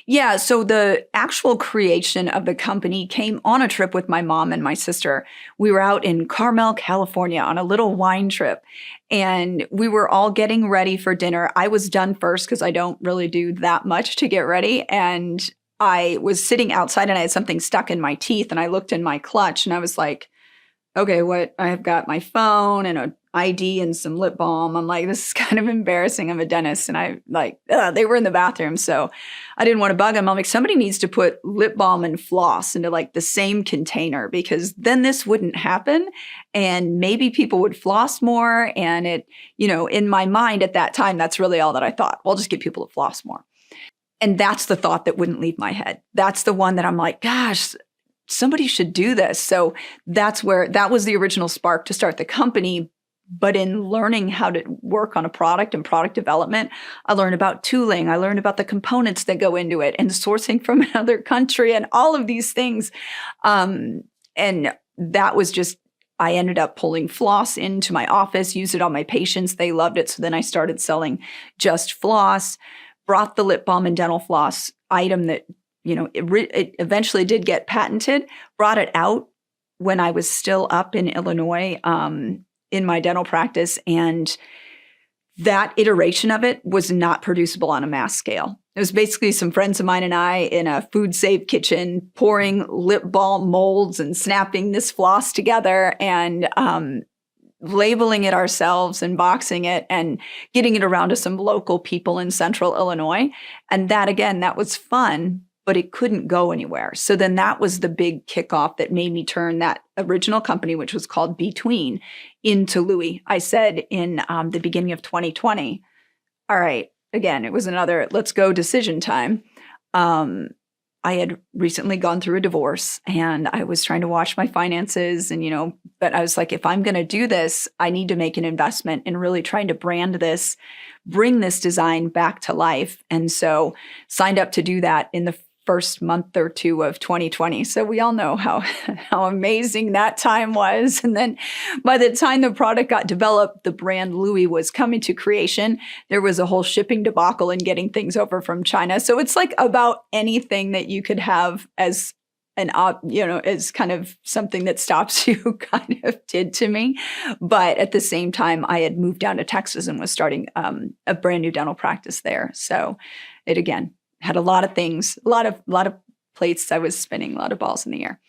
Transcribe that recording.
Yeah, so the actual creation of the company came on a trip with my mom and my sister. We were out in Carmel, California on a little wine trip, and we were all getting ready for dinner. I was done first because I don't really do that much to get ready. And I was sitting outside and I had something stuck in my teeth, and I looked in my clutch and I was like, okay, what? I've got my phone and a ID and some lip balm. I'm like, this is kind of embarrassing. I'm a dentist. And I like, they were in the bathroom. So I didn't want to bug them. I'm like, somebody needs to put lip balm and floss into like the same container because then this wouldn't happen. And maybe people would floss more. And it, in my mind at that time, that's really all that I thought. Well, I'll just get people to floss more. And that's the thought that wouldn't leave my head. That's the one that I'm like, gosh, somebody should do this. So that was the original spark to start the company. But in learning how to work on a product and product development, I learned about tooling. I learned about the components that go into it and sourcing from another country and all of these things. And that was just, I ended up pulling floss into my office, used it on my patients. They loved it. So then I started selling just floss, brought the lip balm and dental floss item that it eventually did get patented, brought it out when I was still up in Illinois in my dental practice. And that iteration of it was not producible on a mass scale. It was basically some friends of mine and I in a food safe kitchen pouring lip balm molds and snapping this floss together and labeling it ourselves and boxing it and getting it around to some local people in central Illinois. And that was fun, but it couldn't go anywhere. So then that was the big kickoff that made me turn that original company, which was called Between, into Lewie. I said in the beginning of 2020, all right, again, it was another let's go decision time. I had recently gone through a divorce and I was trying to watch my finances and, but I was like, if I'm going to do this, I need to make an investment in really trying to brand this, bring this design back to life. And so signed up to do that in the first month or two of 2020. So we all know how amazing that time was. And then by the time the product got developed, the brand Lewie was coming to creation. There was a whole shipping debacle in getting things over from China. So it's like about anything that you could have as as kind of something that stops you kind of did to me. But at the same time, I had moved down to Texas and was starting a brand new dental practice there. So it again had a lot of things, a lot of plates I was spinning, a lot of balls in the air.